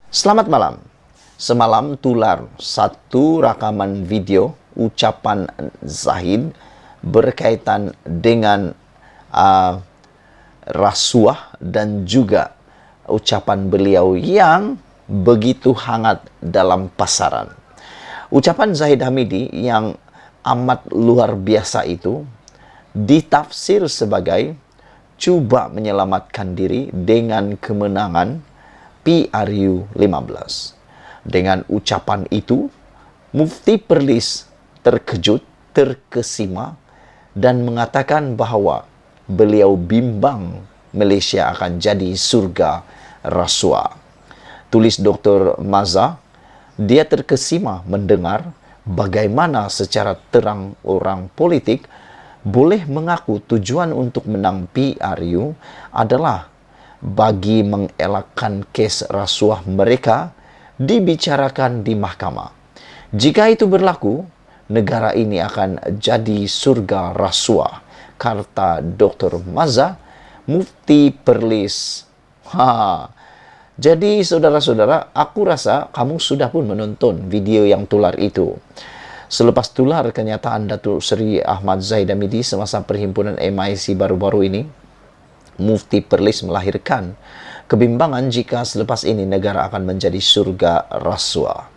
Selamat malam. Semalam tular satu rakaman video ucapan Zahid berkaitan dengan rasuah dan juga ucapan beliau yang begitu hangat dalam pasaran. Ucapan Zahid Hamidi yang amat luar biasa itu ditafsir sebagai cuba menyelamatkan diri dengan kemenangan PRU 15. Dengan ucapan itu, Mufti Perlis terkejut, terkesima dan mengatakan bahawa beliau bimbang Malaysia akan jadi surga rasuah. Tulis Dr. Maza, dia terkesima mendengar bagaimana secara terang orang politik boleh mengaku tujuan untuk menang PRU adalah bagi mengelakkan kes rasuah mereka dibicarakan di mahkamah. Jika itu berlaku, negara ini akan jadi surga rasuah, kata Dr. Maza, Mufti Perlis. Jadi saudara-saudara, aku rasa kamu sudah pun menonton video yang tular itu. Selepas tular kenyataan Datuk Seri Ahmad Zahid Hamidi semasa perhimpunan MIC baru-baru ini, Mufti Perlis melahirkan kebimbangan jika selepas ini negara akan menjadi surga rasuah.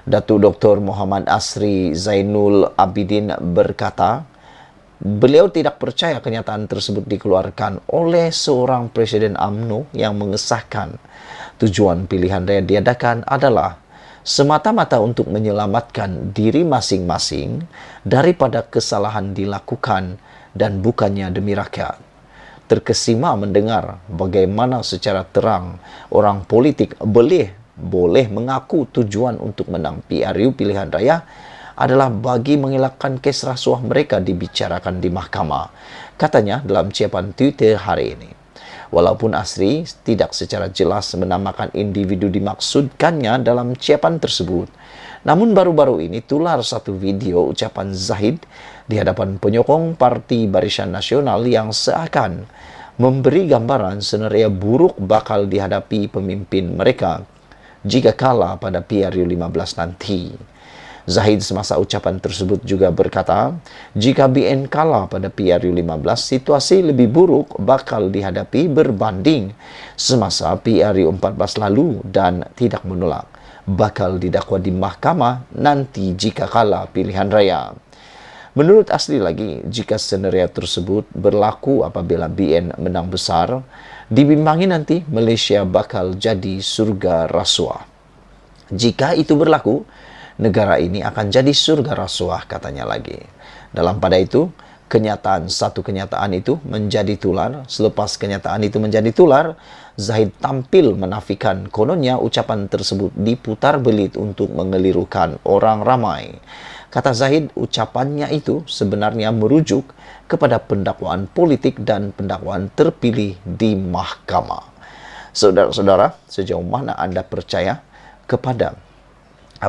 Datuk Dr. Muhammad Asri Zainul Abidin berkata, beliau tidak percaya kenyataan tersebut dikeluarkan oleh seorang Presiden UMNO yang mengesahkan tujuan pilihan raya diadakan adalah semata-mata untuk menyelamatkan diri masing-masing daripada kesalahan dilakukan dan bukannya demi rakyat. Terkesima mendengar bagaimana secara terang orang politik boleh mengaku tujuan untuk menang PRU pilihan raya adalah bagi mengelakkan kes rasuah mereka dibicarakan di mahkamah, katanya dalam ciapan Twitter hari ini. Walaupun Asri tidak secara jelas menamakan individu dimaksudkannya dalam ciapan tersebut, namun baru-baru ini tular satu video ucapan Zahid di hadapan penyokong Parti Barisan Nasional yang seakan memberi gambaran senario buruk bakal dihadapi pemimpin mereka jika kalah pada PRU 15 nanti. Zahid semasa ucapan tersebut juga berkata, jika BN kalah pada PRU 15, situasi lebih buruk bakal dihadapi berbanding semasa PRU 14 lalu dan tidak menolak bakal didakwa di mahkamah nanti jika kalah pilihan raya. Menurut Asri lagi, jika senario tersebut berlaku apabila BN menang besar, dibimbangi nanti Malaysia bakal jadi surga rasuah. Jika itu berlaku, negara ini akan jadi surga rasuah, katanya lagi. Dalam pada itu, satu kenyataan itu menjadi tular. Selepas kenyataan itu menjadi tular, Zahid tampil menafikan kononnya ucapan tersebut diputar belit untuk mengelirukan orang ramai. Kata Zahid, ucapannya itu sebenarnya merujuk kepada pendakwaan politik dan pendakwaan terpilih di mahkamah. Saudara-saudara, sejauh mana Anda percaya kepada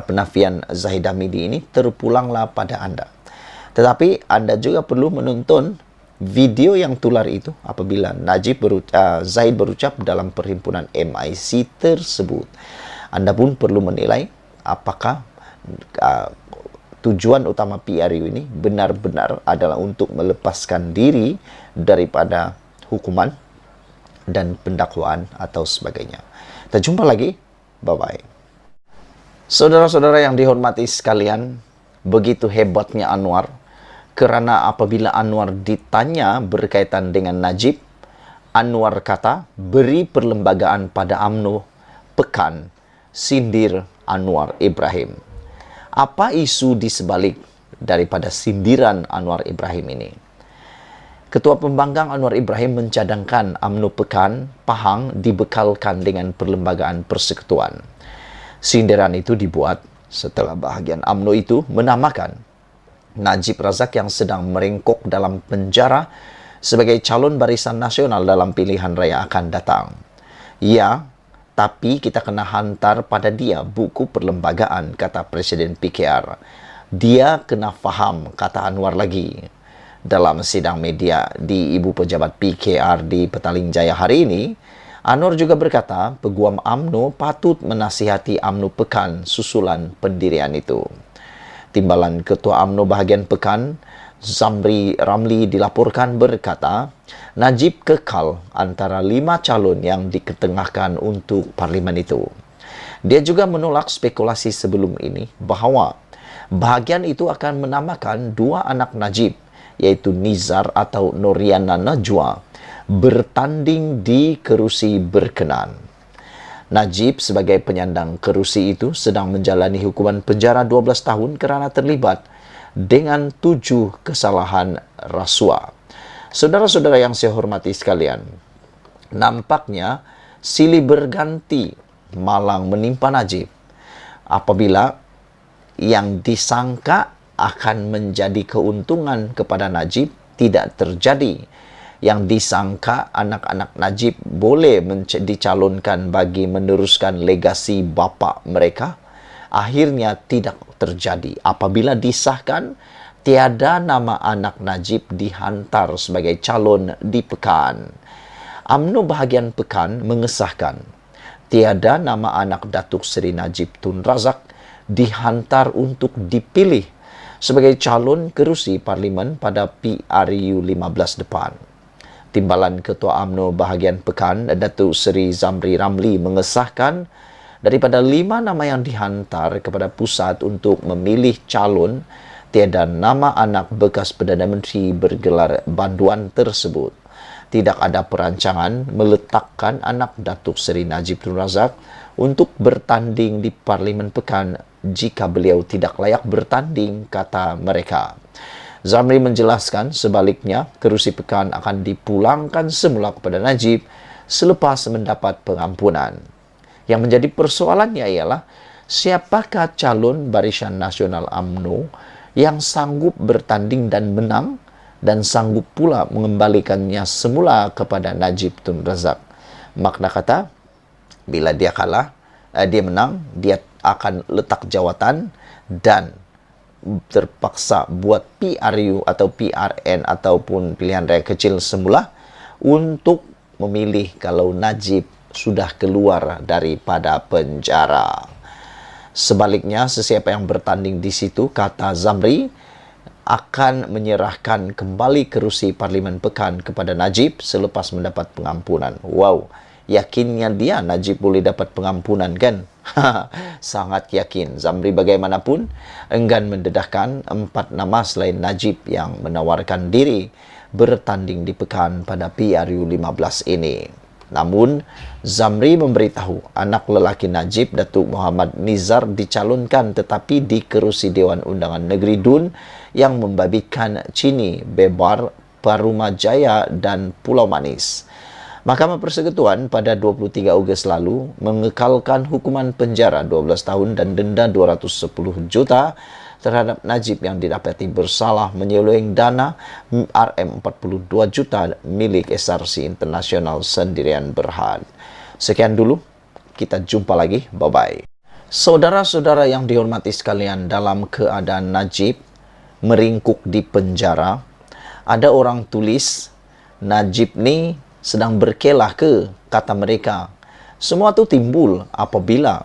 penafian Zahid Hamidi ini, terpulanglah pada Anda. Tetapi Anda juga perlu menonton video yang tular itu apabila Zahid berucap dalam perhimpunan MIC tersebut. Anda pun perlu menilai apakah tujuan utama PRU ini benar-benar adalah untuk melepaskan diri daripada hukuman dan pendakwaan atau sebagainya. Kita jumpa lagi. Bye-bye. Saudara-saudara yang dihormati sekalian, begitu hebatnya Anwar, kerana apabila Anwar ditanya berkaitan dengan Najib, Anwar kata, beri perlembagaan pada UMNO, pekan, sindir Anwar Ibrahim. Apa isu di sebalik daripada sindiran Anwar Ibrahim ini? Ketua Pembanggang Anwar Ibrahim mencadangkan UMNO pekan Pahang dibekalkan dengan perlembagaan persekutuan. Sindiran itu dibuat setelah bahagian UMNO itu menamakan Najib Razak yang sedang merengkok dalam penjara sebagai calon barisan nasional dalam pilihan raya akan datang. Ya, tapi kita kena hantar pada dia buku perlembagaan, kata Presiden PKR. Dia kena faham, kata Anwar lagi. Dalam sidang media di Ibu Pejabat PKR di Petaling Jaya hari ini, Anwar juga berkata, Peguam UMNO patut menasihati UMNO Pekan susulan pendirian itu. Timbalan Ketua UMNO bahagian Pekan, Zamri Ramli dilaporkan berkata, Najib kekal antara 5 calon yang diketengahkan untuk parlimen itu. Dia juga menolak spekulasi sebelum ini bahawa bahagian itu akan menamakan 2 anak Najib, iaitu Nizar atau Noriana Najwa, bertanding di kerusi berkenan. Najib sebagai penyandang kerusi itu sedang menjalani hukuman penjara 12 tahun kerana terlibat dengan 7 kesalahan rasuah. Saudara-saudara yang saya hormati sekalian, nampaknya silih berganti malang menimpa Najib apabila yang disangka akan menjadi keuntungan kepada Najib tidak terjadi. Yang disangka anak-anak Najib boleh dicalonkan bagi meneruskan legasi bapa mereka, akhirnya tidak terjadi. Apabila disahkan, tiada nama anak Najib dihantar sebagai calon di Pekan. UMNO bahagian Pekan mengesahkan tiada nama anak Datuk Seri Najib Tun Razak dihantar untuk dipilih sebagai calon kerusi parlimen pada PRU 15 depan. Timbalan Ketua UMNO bahagian Pekan, Datuk Seri Zamri Ramli mengesahkan daripada 5 nama yang dihantar kepada pusat untuk memilih calon, tiada nama anak bekas Perdana Menteri bergelar banduan tersebut. Tidak ada perancangan meletakkan anak Datuk Seri Najib Tun Razak untuk bertanding di Parlimen Pekan jika beliau tidak layak bertanding, kata mereka. Zamri menjelaskan sebaliknya, kerusi Pekan akan dipulangkan semula kepada Najib selepas mendapat pengampunan. Yang menjadi persoalannya ialah, siapakah calon Barisan Nasional UMNO yang sanggup bertanding dan menang dan sanggup pula mengembalikannya semula kepada Najib Tun Razak. Makna kata, bila dia kalah, dia menang, dia akan letak jawatan dan terpaksa buat PRU atau PRN ataupun pilihan raya kecil semula untuk memilih kalau Najib sudah keluar daripada penjara. Sebaliknya, sesiapa yang bertanding di situ, kata Zamri, akan menyerahkan kembali kerusi Parlimen Pekan kepada Najib selepas mendapat pengampunan. Wow, yakinnya dia Najib boleh dapat pengampunan, kan? Sangat yakin. Zamri bagaimanapun enggan mendedahkan 4 nama selain Najib yang menawarkan diri bertanding di Pekan pada PRU 15 ini. Namun, Zamri memberitahu anak lelaki Najib, Datuk Muhammad Nizar, dicalonkan tetapi di kerusi Dewan Undangan Negeri Dun yang membabikan Chini, Bebar, Parumajaya dan Pulau Manis. Mahkamah Persekutuan pada 23 Ogos lalu mengekalkan hukuman penjara 12 tahun dan denda 210 juta terhadap Najib yang didapati bersalah menyeleweng dana RM42 juta milik SRC Internasional Sendirian Berhad. Sekian dulu, kita jumpa lagi, bye-bye. Saudara-saudara yang dihormati sekalian, dalam keadaan Najib meringkuk di penjara, ada orang tulis, Najib ni sedang berkelah ke, kata mereka. Semua itu timbul apabila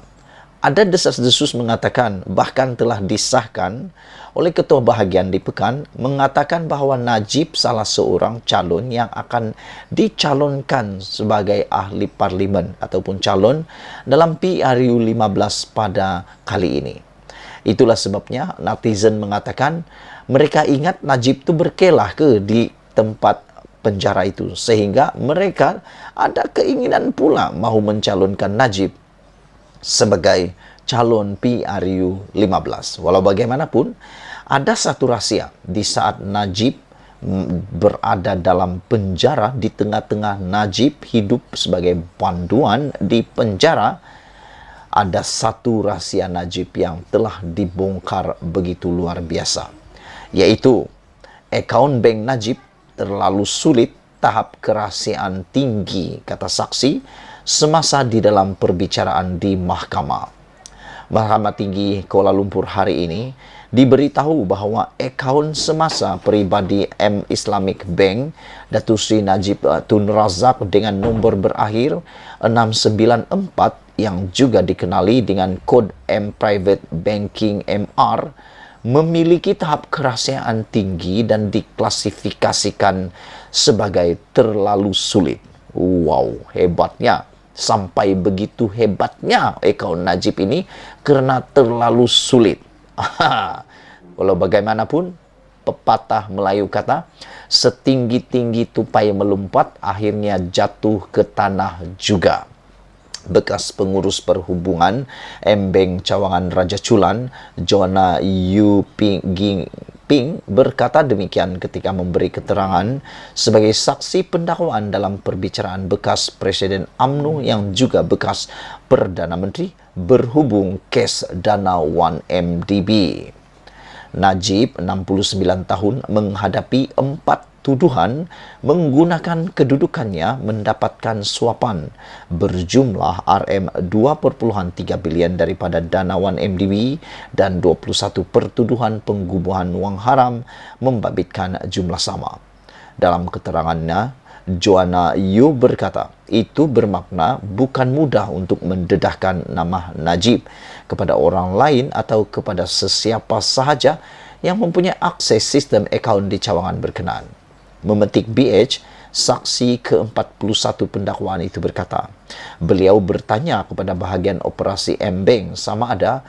ada desas-desus mengatakan, bahkan telah disahkan oleh Ketua Bahagian di Pekan, mengatakan bahawa Najib salah seorang calon yang akan dicalonkan sebagai ahli parlimen ataupun calon dalam PRU 15 pada kali ini. Itulah sebabnya netizen mengatakan mereka ingat Najib itu berkelah ke di tempat penjara itu, sehingga mereka ada keinginan pula mahu mencalonkan Najib sebagai calon PRU 15. Walau bagaimanapun, ada satu rahsia di saat Najib berada dalam penjara, di tengah-tengah Najib hidup sebagai panduan di penjara, ada satu rahsia Najib yang telah dibongkar begitu luar biasa, yaitu akaun bank Najib terlalu sulit, tahap kerahasiaan tinggi, kata saksi, semasa di dalam perbicaraan di mahkamah. Mahkamah Tinggi Kuala Lumpur hari ini diberitahu bahawa akaun semasa peribadi M Islamic Bank Datuk Seri Najib Tun Razak dengan nombor berakhir 694 yang juga dikenali dengan kod M Private Banking MR memiliki tahap kerahsiaan tinggi dan diklasifikasikan sebagai terlalu sulit. Wow, hebatnya. Sampai begitu hebatnya akaun Najib ini kerana terlalu sulit. Walau bagaimanapun, pepatah Melayu kata, setinggi-tinggi tupai melompat, akhirnya jatuh ke tanah juga. Bekas pengurus perhubungan Embeng Cawangan Raja Chulan, Jona Yu Ping berkata demikian ketika memberi keterangan sebagai saksi pendakwaan dalam perbicaraan bekas Presiden UMNO yang juga bekas Perdana Menteri berhubung kes dana 1MDB. Najib, 69 tahun, menghadapi 4 tuduhan menggunakan kedudukannya mendapatkan suapan berjumlah RM2.3 bilion daripada dana 1MDB dan 21 pertuduhan penggubuhan wang haram membabitkan jumlah sama. Dalam keterangannya, Joanna Yu berkata, itu bermakna bukan mudah untuk mendedahkan nama Najib kepada orang lain atau kepada sesiapa sahaja yang mempunyai akses sistem akaun di cawangan berkenaan. Memetik BH, saksi ke-41 pendakwaan itu berkata, beliau bertanya kepada bahagian operasi M-Bank sama ada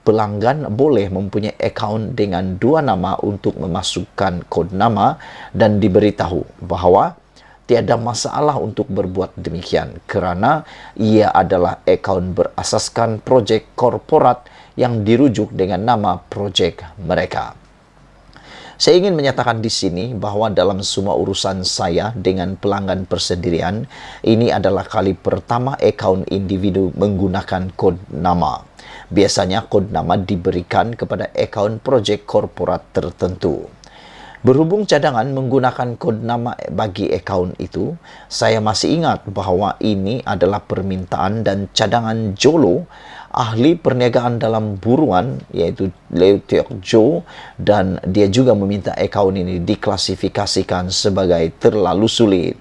pelanggan boleh mempunyai akaun dengan 2 nama untuk memasukkan kod nama dan diberitahu bahawa tiada masalah untuk berbuat demikian kerana ia adalah akaun berasaskan projek korporat yang dirujuk dengan nama projek mereka. Saya ingin menyatakan di sini bahawa dalam semua urusan saya dengan pelanggan persendirian, ini adalah kali pertama akaun individu menggunakan kod nama. Biasanya kod nama diberikan kepada akaun projek korporat tertentu. Berhubung cadangan menggunakan kod nama bagi akaun itu, saya masih ingat bahawa ini adalah permintaan dan cadangan Jolo, ahli perniagaan dalam buruan, iaitu Leo Teok Jo, dan dia juga meminta akaun ini diklasifikasikan sebagai terlalu sulit.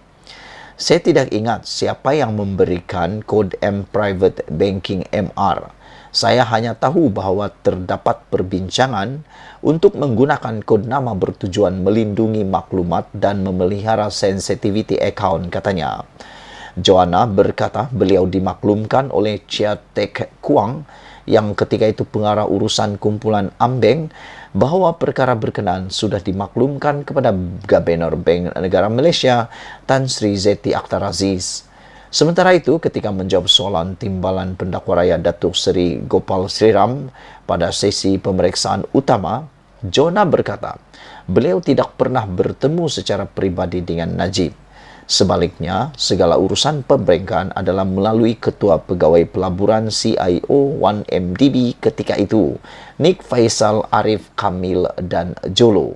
Saya tidak ingat siapa yang memberikan kod M Private Banking MR. Saya hanya tahu bahawa terdapat perbincangan untuk menggunakan kod nama bertujuan melindungi maklumat dan memelihara sensitiviti akaun, katanya. Joanna berkata beliau dimaklumkan oleh Chia Tek Kuang yang ketika itu pengarah urusan kumpulan Ambeng bahawa perkara berkenaan sudah dimaklumkan kepada Gubernur Bank Negara Malaysia Tan Sri Zeti Akhtar Aziz. Sementara itu, ketika menjawab soalan timbalan pendakwa raya Datuk Seri Gopal Sriram pada sesi pemeriksaan utama, Jona berkata, beliau tidak pernah bertemu secara pribadi dengan Najib. Sebaliknya, segala urusan pemerintahan adalah melalui Ketua Pegawai Pelaburan CIO 1MDB ketika itu, Nik Faisal Arif Kamil dan Jolo.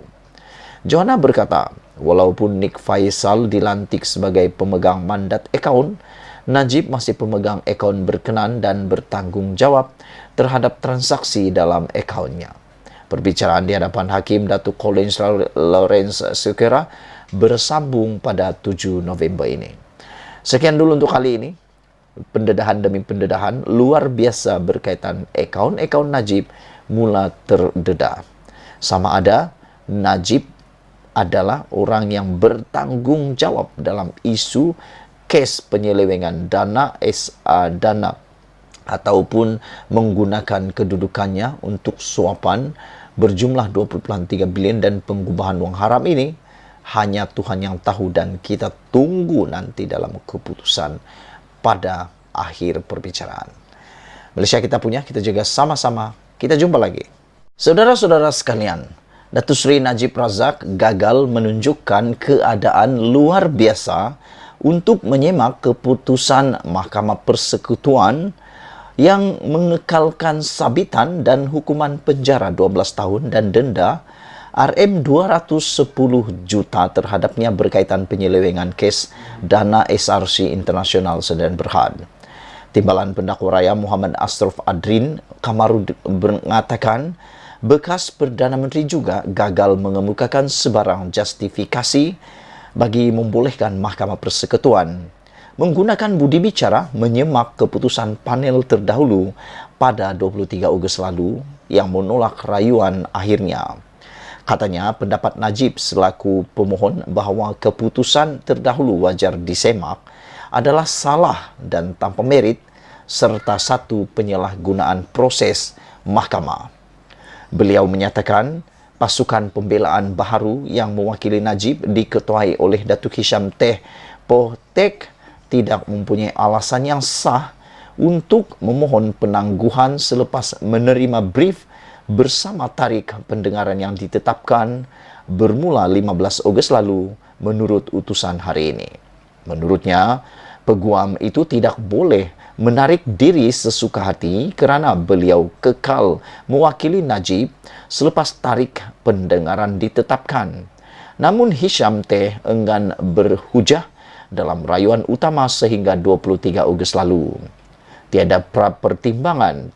Joanna berkata, walaupun Nik Faisal dilantik sebagai pemegang mandat akaun, Najib masih pemegang akaun berkenan dan bertanggungjawab terhadap transaksi dalam akaunnya. Perbicaraan di hadapan Hakim Datuk Collins Lawrence Sukera bersambung pada 7 November ini. Sekian dulu untuk kali ini. Pendedahan demi pendedahan luar biasa berkaitan akaun-akaun Najib mula terdedah. Sama ada Najib adalah orang yang bertanggung jawab dalam isu kes penyelewengan dana ataupun menggunakan kedudukannya untuk suapan berjumlah 20.3 bilion dan penggubahan wang haram ini. Hanya Tuhan yang tahu dan kita tunggu nanti dalam keputusan pada akhir perbicaraan. Malaysia kita punya, kita jaga sama-sama. Kita jumpa lagi. Saudara-saudara sekalian, Datuk Seri Najib Razak gagal menunjukkan keadaan luar biasa untuk menyemak keputusan Mahkamah Persekutuan yang mengekalkan sabitan dan hukuman penjara 12 tahun dan denda RM210 juta terhadapnya berkaitan penyelewengan kes dana SRC Internasional Sedan Berhad. Timbalan pendakwa raya Muhammad Ashraf Adrin Kamarud mengatakan Bekas Perdana Menteri juga gagal mengemukakan sebarang justifikasi bagi membolehkan Mahkamah Persekutuan menggunakan budi bicara menyemak keputusan panel terdahulu pada 23 Ogos lalu yang menolak rayuan akhirnya. Katanya pendapat Najib selaku pemohon bahawa keputusan terdahulu wajar disemak adalah salah dan tanpa merit serta satu penyalahgunaan proses mahkamah. Beliau menyatakan pasukan pembelaan baharu yang mewakili Najib diketuai oleh Datuk Hisham Teh Poh Tek tidak mempunyai alasan yang sah untuk memohon penangguhan selepas menerima brief bersama tarikh pendengaran yang ditetapkan bermula 15 Ogos lalu menurut utusan hari ini. Menurutnya, peguam itu tidak boleh menarik diri sesuka hati kerana beliau kekal mewakili Najib selepas tarikh pendengaran ditetapkan. Namun Hisham Teh enggan berhujah dalam rayuan utama sehingga 23 Ogos lalu. Tiada pertimbangan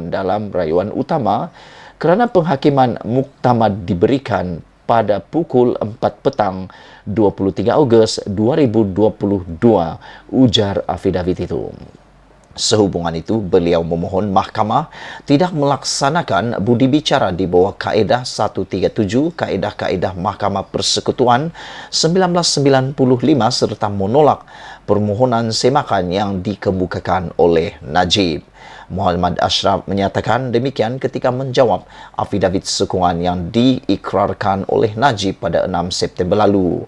dalam rayuan utama kerana penghakiman muktamad diberikan pada pukul 4 petang 23 Ogos 2022, ujar afidavit itu. Sehubungan itu, beliau memohon mahkamah tidak melaksanakan budi bicara di bawah Kaedah 137 Kaedah-Kaedah Mahkamah Persekutuan 1995 serta menolak permohonan semakan yang dikemukakan oleh Najib. Muhammad Ashraf menyatakan demikian ketika menjawab afidavit sokongan yang diikrarkan oleh Najib pada 6 September lalu.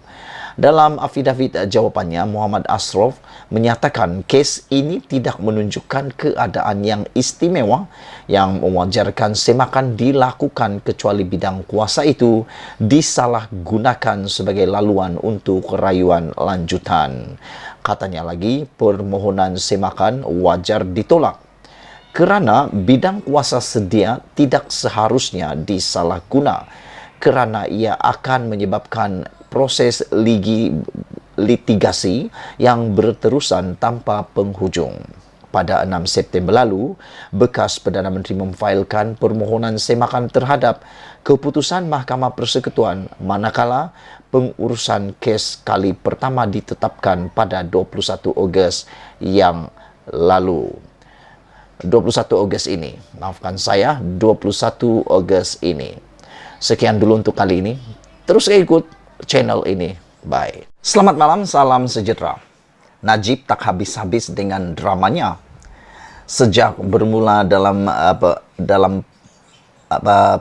Dalam afidavit jawapannya, Muhammad Ashraf menyatakan kes ini tidak menunjukkan keadaan yang istimewa yang mewajarkan semakan dilakukan kecuali bidang kuasa itu disalahgunakan sebagai laluan untuk rayuan lanjutan. Katanya lagi, permohonan semakan wajar ditolak kerana bidang kuasa sedia tidak seharusnya disalahguna kerana ia akan menyebabkan proses litigasi yang berterusan tanpa penghujung. Pada 6 September lalu, bekas Perdana Menteri memfailkan permohonan semakan terhadap keputusan Mahkamah Persekutuan manakala pengurusan kes kali pertama ditetapkan pada 21 Ogos yang lalu. 21 Ogos ini, maafkan saya, 21 Ogos ini. Sekian dulu untuk kali ini. Terus ikut channel ini. Bye. Selamat malam, salam sejahtera. Najib tak habis-habis dengan dramanya. Sejak bermula dalam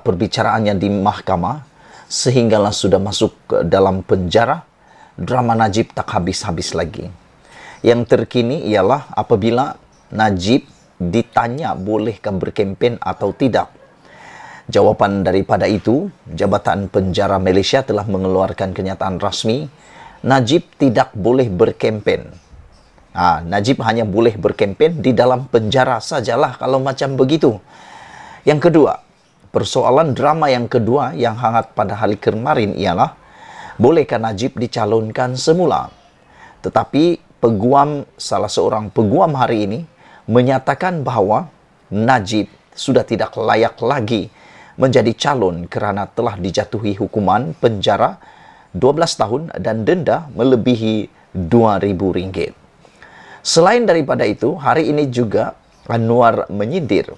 perbicaraannya di mahkamah, sehinggalah sudah masuk ke dalam penjara, drama Najib tak habis-habis lagi. Yang terkini ialah apabila Najib ditanya bolehkah berkempen atau tidak. Jawapan daripada itu, Jabatan Penjara Malaysia telah mengeluarkan kenyataan rasmi, Najib tidak boleh berkempen. Najib hanya boleh berkempen di dalam penjara sajalah kalau macam begitu. Yang kedua, persoalan drama yang kedua yang hangat pada hari kemarin ialah, bolehkah Najib dicalonkan semula? Tetapi salah seorang peguam hari ini menyatakan bahawa Najib sudah tidak layak lagi menjadi calon kerana telah dijatuhi hukuman penjara 12 tahun dan denda melebihi RM2,000. Selain daripada itu, hari ini juga Anwar menyindir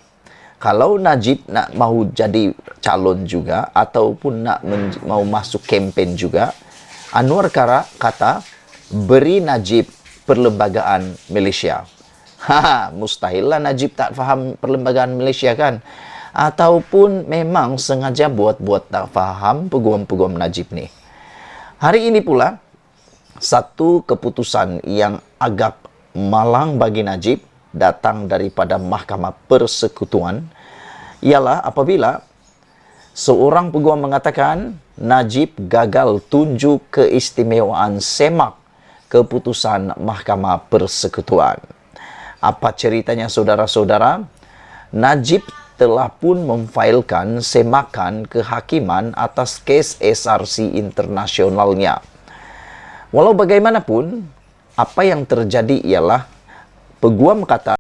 kalau Najib nak mahu jadi calon juga ataupun nak mau masuk kempen juga, Anwar kata beri Najib Perlembagaan Malaysia. Mustahil lah Najib tak faham Perlembagaan Malaysia kan? Ataupun memang sengaja buat tak faham peguam-peguam Najib ni. Hari ini pula, satu keputusan yang agak malang bagi Najib datang daripada Mahkamah Persekutuan ialah apabila seorang peguam mengatakan Najib gagal tunjuk keistimewaan semak keputusan Mahkamah Persekutuan. Apa ceritanya saudara-saudara? Najib telah pun memfailkan semakan kehakiman atas kes SRC internasionalnya. Walau bagaimanapun, apa yang terjadi ialah peguam kata